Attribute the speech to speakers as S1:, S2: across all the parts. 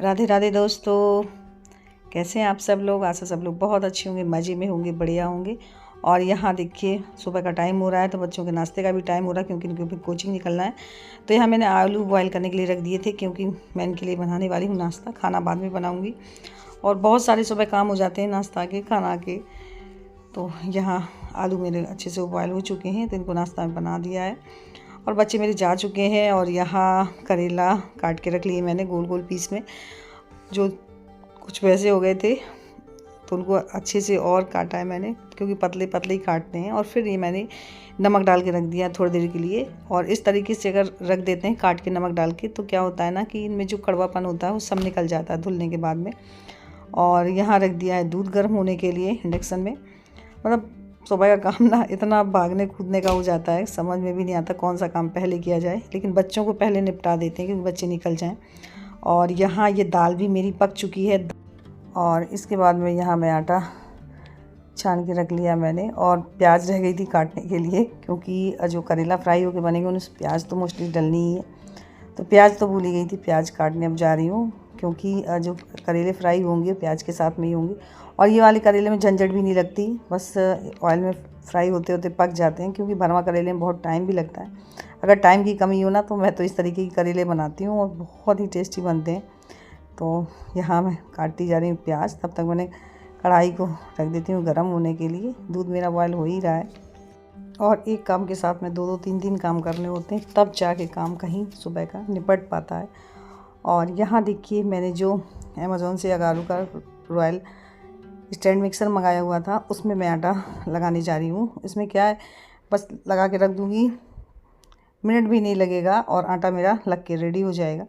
S1: राधे राधे दोस्तों, कैसे हैं आप सब लोग। आशा सब लोग बहुत अच्छे होंगे, मज़े में होंगे, बढ़िया होंगे। और यहाँ देखिए सुबह का टाइम हो रहा है, तो बच्चों के नाश्ते का भी टाइम हो रहा है क्योंकि इनको भी कोचिंग निकलना है। तो यहाँ मैंने आलू बॉयल करने के लिए रख दिए थे क्योंकि मैं इनके लिए बनाने वाली हूँ नाश्ता। खाना बाद में बनाऊँगी और बहुत सारे सुबह काम हो जाते हैं नाश्ता के, खाना के। तो यहाँ आलू मेरे अच्छे से बॉयल हो चुके हैं, तो इनको नाश्ता में बना दिया है और बच्चे मेरे जा चुके हैं। और यहाँ करेला काट के रख लिए मैंने गोल गोल पीस में, जो कुछ वैसे हो गए थे तो उनको अच्छे से और काटा है मैंने क्योंकि पतले पतले ही काटते हैं। और फिर ये मैंने नमक डाल के रख दिया थोड़ी देर के लिए। और इस तरीके से अगर रख देते हैं काट के नमक डाल के, तो क्या होता है ना कि इनमें जो कड़वापन होता है वो सब निकल जाता है धुलने के बाद में। और यहाँ रख दिया है दूध गर्म होने के लिए इंडक्शन में। मतलब सुबह का काम ना इतना भागने कूदने का हो जाता है, समझ में भी नहीं आता कौन सा काम पहले किया जाए, लेकिन बच्चों को पहले निपटा देते हैं क्योंकि बच्चे निकल जाएं। और यहाँ ये दाल भी मेरी पक चुकी है और इसके बाद में यहाँ मैं आटा छान के रख लिया मैंने। और प्याज रह गई थी काटने के लिए क्योंकि जो करेला फ्राई होके बनेंगे उनमें प्याज तो मोस्टली डलनी ही है, तो प्याज तो भूल ही गई थी, प्याज काटने अब जा रही हूँ क्योंकि जो करेले फ्राई होंगे प्याज के साथ में ही होंगे। और ये वाले करेले में झंझट भी नहीं लगती, बस ऑयल में फ्राई होते होते पक जाते हैं क्योंकि भरवा करेले में बहुत टाइम भी लगता है। अगर टाइम की कमी हो ना तो मैं तो इस तरीके की करेले बनाती हूँ और बहुत ही टेस्टी बनते हैं। तो यहाँ मैं काटती जा रही हूँ प्याज, तब तक मैंने कढ़ाई को रख देती हूँ गर्म होने के लिए। दूध मेरा बॉयल हो ही रहा है और एक काम के साथ में दो दो तीन तीन काम करने होते हैं, तब जाके काम कहीं सुबह का निपट पाता है। और यहाँ देखिए मैंने जो अमेज़ोन से अगारू का रॉयल स्टैंड मिक्सर मंगाया हुआ था उसमें मैं आटा लगाने जा रही हूँ। इसमें क्या है, बस लगा के रख दूँगी, मिनट भी नहीं लगेगा और आटा मेरा लग के रेडी हो जाएगा।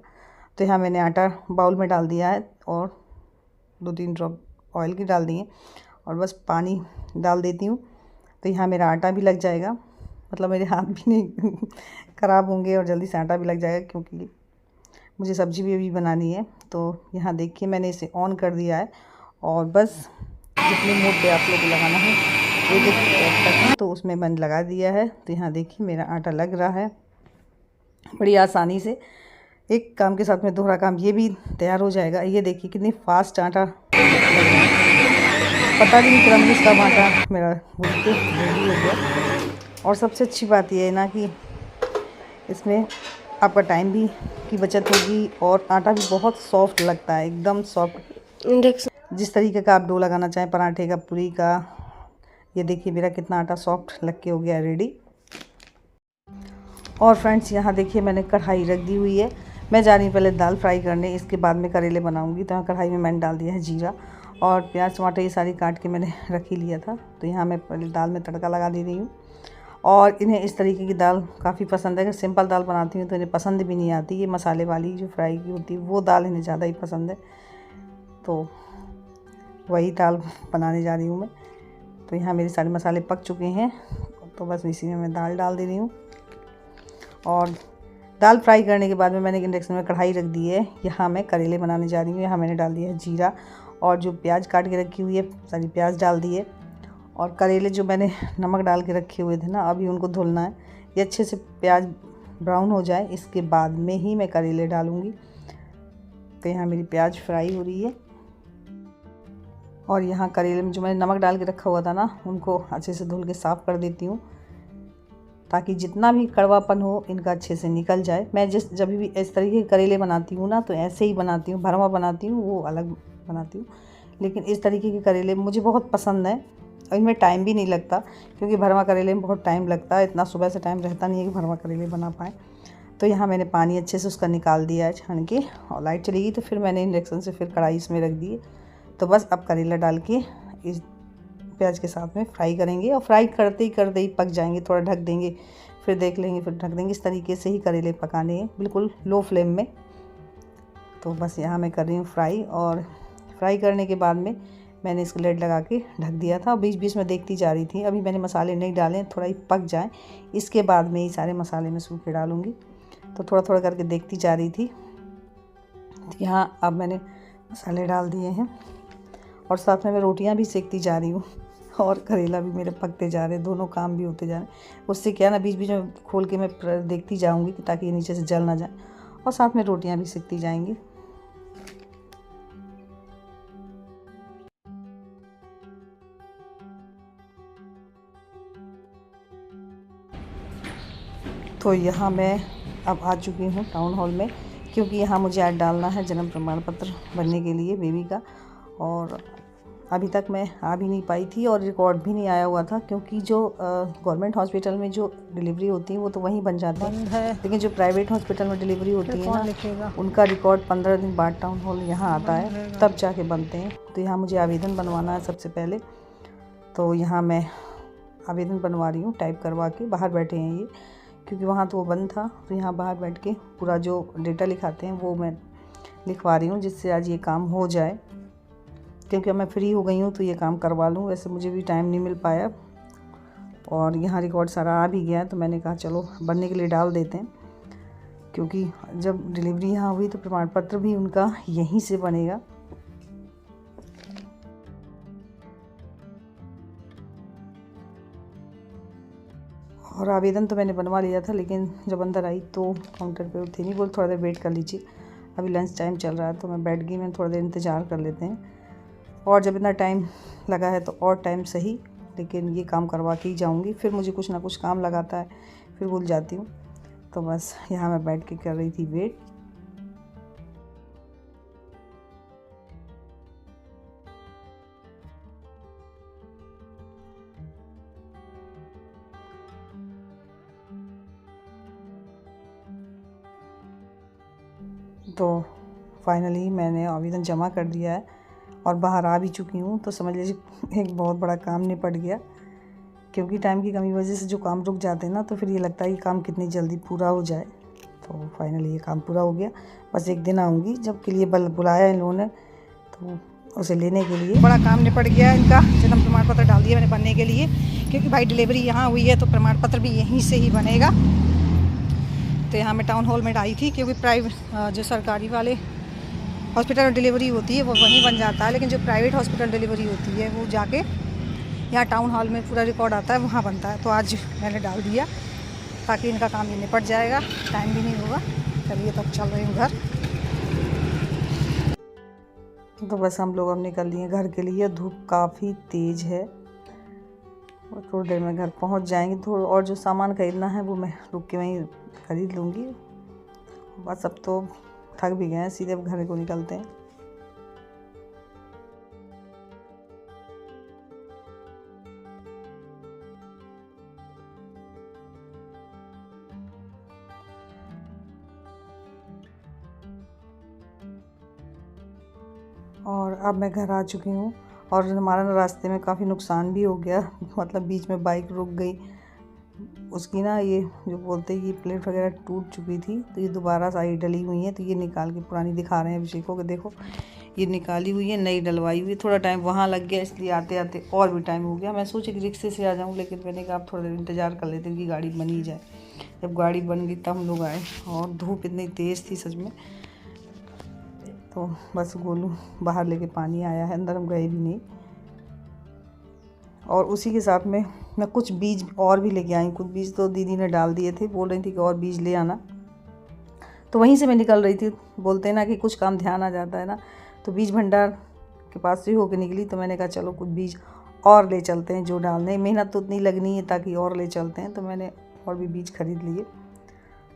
S1: तो यहाँ मैंने आटा बाउल में डाल दिया है और 2-3 ड्रॉप ऑयल की डाल दिए और बस पानी डाल देती हूँ। तो यहाँ मेरा आटा भी लग जाएगा, मतलब मेरे हाथ भी नहीं ख़राब होंगे और जल्दी से आटा भी लग जाएगा क्योंकि मुझे सब्ज़ी भी अभी बनानी है। तो यहाँ देखिए मैंने इसे ऑन कर दिया है और बस जितने मोड पे आप लोग को लगाना है एक तो उसमें मैंने लगा दिया है। तो यहाँ देखिए मेरा आटा लग रहा है बड़ी आसानी से। एक काम के साथ में दूसरा काम ये भी तैयार हो जाएगा। ये देखिए कितनी फास्ट आटा लग रहा है, पता भी नहीं चला मुझे कब आटा मेरा भून के रेडी हो गया। और सबसे अच्छी बात यह है ना कि इसमें आपका टाइम भी की बचत होगी और आटा भी बहुत सॉफ्ट लगता है, एकदम सॉफ्ट, जिस तरीके का आप डो लगाना चाहें पराठे का, पूरी का। ये देखिए मेरा कितना आटा सॉफ्ट लग के हो गया रेडी। और फ्रेंड्स यहाँ देखिए मैंने कढ़ाई रख दी हुई है, मैं जा रही हूँ पहले दाल फ्राई करने, इसके बाद में करेले बनाऊँगी। तो यहाँ कढ़ाई में मैंने डाल दिया है जीरा और प्याज टमाटर ये सारी काट के मैंने रख ही लिया था। तो यहाँ मैं पहले दाल में तड़का लगा दे रही हूँ। और इन्हें इस तरीके की दाल काफ़ी पसंद है। अगर सिंपल दाल बनाती हूँ तो इन्हें पसंद भी नहीं आती, ये मसाले वाली जो फ्राई की होती है वो दाल इन्हें ज़्यादा ही पसंद है। तो वही दाल बनाने जा रही हूँ मैं। तो यहाँ मेरे सारे मसाले पक चुके हैं, तो बस इसी में मैं दाल डाल दे रही हूँ। और दाल फ्राई करने के बाद में मैंने इंडक्शन में कढ़ाई रख दी है। यहाँ मैं करेले बनाने जा रही हूँ। यहाँ मैंने डाल दिया है जीरा और जो प्याज काट के रखी हुई है सारी प्याज डाल दी है। और करेले जो मैंने नमक डाल के रखे हुए थे ना, अभी उनको धुलना है। ये अच्छे से प्याज ब्राउन हो जाए इसके बाद में ही मैं करेले डालूँगी। तो यहाँ मेरी प्याज फ्राई हो रही है और यहाँ करेले में जो मैंने नमक डाल के रखा हुआ था ना, उनको अच्छे से धुल के साफ़ कर देती हूँ ताकि जितना भी कड़वापन हो इनका अच्छे से निकल जाए। मैं जब भी इस तरीके के करेले बनाती हूँ ना तो ऐसे ही बनाती हूँ, भरवा बनाती हूँ वो अलग बनाती हूँ, लेकिन इस तरीके के करेले मुझे बहुत पसंद है और इनमें टाइम भी नहीं लगता क्योंकि भरवा करेले में बहुत टाइम लगता है। इतना सुबह से टाइम रहता नहीं है कि भरवा करेले बना पाएँ। तो यहाँ मैंने पानी अच्छे से उसका निकाल दिया है छान के, और लाइट चली गई तो फिर मैंने इंडक्शन से फिर कढ़ाई इसमें रख दी है। तो बस अब करेला डाल के इस प्याज के साथ में फ्राई करेंगे और फ्राई करते ही पक जाएंगे। थोड़ा ढक देंगे फिर देख लेंगे, फिर ढक देंगे। इस तरीके से ही करेले पकाने हैं बिल्कुल लो फ्लेम में। तो बस यहाँ मैं कर रही हूँ फ्राई, और फ्राई करने के बाद में मैंने इसको लेड लगा के ढक दिया था। बीच बीच में देखती जा रही थी। अभी मैंने मसाले नहीं डाले, थोड़ा ही पक जाए इसके बाद में ही सारे मसाले मैं सूखे डालूँगी। तो थोड़ा थोड़ा करके देखती जा रही थी। यहाँ अब मैंने मसाले डाल दिए हैं और साथ में मैं रोटियां भी सेकती जा रही हूँ और करेला भी मेरे पकते जा रहे हैं, दोनों काम भी होते जा रहे हैं। उससे क्या ना बीच बीच में खोल के मैं देखती जाऊँगी ताकि ये नीचे से जल ना जाए, और साथ में रोटियां भी सेकती जाएंगी। तो यहाँ मैं अब आ चुकी हूँ टाउन हॉल में, क्योंकि यहाँ मुझे ऐड डालना है जन्म प्रमाण पत्र बनने के लिए बेबी का। और अभी तक मैं आ भी नहीं पाई थी और रिकॉर्ड भी नहीं आया हुआ था, क्योंकि जो गवर्नमेंट हॉस्पिटल में जो डिलीवरी होती है वो तो वहीं बन जाती है, लेकिन जो प्राइवेट हॉस्पिटल में डिलीवरी होती है ना, उनका रिकॉर्ड 15 दिन बाद टाउन हॉल यहाँ आता है, तब जाके बनते हैं। तो यहाँ मुझे आवेदन बनवाना है सबसे पहले। तो यहाँ मैं आवेदन बनवा रही हूँ टाइप करवा के। बाहर बैठे हैं ये, क्योंकि वहाँ तो वो बंद था, तो यहाँ बाहर बैठ के पूरा जो डेटा लिखाते हैं वो मैं लिखवा रही हूँ, जिससे आज ये काम हो जाए, क्योंकि मैं फ्री हो गई हूँ तो ये काम करवा लूँ। वैसे मुझे भी टाइम नहीं मिल पाया और यहाँ रिकॉर्ड सारा आ भी गया, तो मैंने कहा चलो बनने के लिए डाल देते हैं, क्योंकि जब डिलीवरी यहाँ हुई तो प्रमाण पत्र भी उनका यहीं से बनेगा। और आवेदन तो मैंने बनवा लिया था, लेकिन जब अंदर आई तो काउंटर पे थे नहीं, बोल थोड़ा देर वेट कर लीजिए, अभी लंच टाइम चल रहा है। तो मैं बैठ गई, मैं थोड़ा देर इंतज़ार कर लेते हैं, और जब इतना टाइम लगा है तो और टाइम सही, लेकिन ये काम करवा के ही जाऊंगी। फिर मुझे कुछ ना कुछ काम लगाता है, फिर भूल जाती हूँ। तो बस यहाँ मैं बैठ के कर रही थी वेट। तो फाइनली मैंने आवेदन जमा कर दिया है और बाहर आ भी चुकी हूँ। तो समझ लीजिए एक बहुत बड़ा काम निपट गया, क्योंकि टाइम की कमी वजह से जो काम रुक जाते हैं ना, तो फिर ये लगता है कि काम कितनी जल्दी पूरा हो जाए। तो फाइनली ये काम पूरा हो गया। बस एक दिन आऊँगी जब के लिए बुलाया इन लोगों ने, तो उसे लेने के लिए। बड़ा काम निपट गया इनका। जन्म प्रमाण पत्र डाल दिया मैंने बनने के लिए, क्योंकि भाई डिलीवरी यहाँ हुई है तो प्रमाण पत्र भी यहीं से ही बनेगा। तो यहाँ मैं टाउन हॉल में आई थी, क्योंकि प्राइवेट जो सरकारी वाले हॉस्पिटल में डिलीवरी होती है वो वहीं बन जाता है, लेकिन जो प्राइवेट हॉस्पिटल डिलीवरी होती है वो जाके यहाँ टाउन हॉल में पूरा रिकॉर्ड आता है, वहाँ बनता है। तो आज मैंने डाल दिया ताकि इनका काम ही निपट जाएगा, टाइम भी नहीं होगा। चलिए तब चल रही हूँ घर। तो बस हम लोग अब निकल लिए घर के लिए। धूप काफ़ी तेज़ है और थोड़ी देर में घर पहुँच जाएंगे। थोड़ा और जो सामान खरीदना है वो मैं रुक के वहीं खरीद लूँगी। बस अब तो थक भी गए हैं, सीधे अब घर को निकलते हैं। और अब मैं घर आ चुकी हूँ और हमारा रास्ते में काफ़ी नुकसान भी हो गया। मतलब बीच में बाइक रुक गई, उसकी ना ये जो बोलते हैं ये प्लेट वगैरह टूट चुकी थी, तो ये दोबारा सारी डली हुई है। तो ये निकाल के पुरानी दिखा रहे हैं अभिषेक को कि देखो ये निकाली हुई है, नई डलवाई हुई है। थोड़ा टाइम वहाँ लग गया, इसलिए आते आते और भी टाइम हो गया। मैं सोची कि रिक्शे से आ जाऊँ, लेकिन मैंने कहा आप थोड़ा देर इंतज़ार कर लेते हैं कि गाड़ी बन ही जाए। जब गाड़ी बन गई तब हम लोग आए, और धूप इतनी तेज़ थी सच में। तो बस गोलू बाहर लेके पानी आया है, अंदर हम गए भी नहीं। और उसी के साथ में मैं कुछ बीज और भी लेके आई। कुछ बीज तो दीदी ने डाल दिए थे, बोल रही थी कि और बीज ले आना। तो वहीं से मैं निकल रही थी। बोलते हैं ना कि कुछ काम ध्यान आ जाता है ना, तो बीज भंडार के पास से होकर निकली। तो मैंने कहा चलो कुछ बीज और ले चलते हैं, जो डालने मेहनत तो उतनी लगनी है, ताकि और ले चलते हैं। तो मैंने और भी बीज खरीद लिए।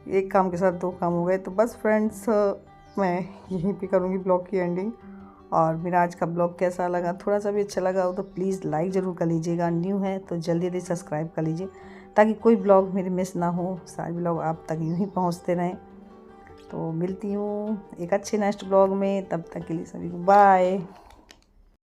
S1: एक काम के साथ दो काम हो गए। तो बस फ्रेंड्स, मैं यहीं पे करूँगी ब्लॉग की एंडिंग। और मेरा आज का ब्लॉग कैसा लगा, थोड़ा सा भी अच्छा लगा हो तो प्लीज़ लाइक ज़रूर कर लीजिएगा। न्यू है तो जल्दी जल्दी सब्सक्राइब कर लीजिए, ताकि कोई ब्लॉग मेरे मिस ना हो, सारे ब्लॉग आप तक यूँ ही पहुँचते रहें। तो मिलती हूँ एक अच्छे नेक्स्ट ब्लॉग में, तब तक के लिए सभी को बाय।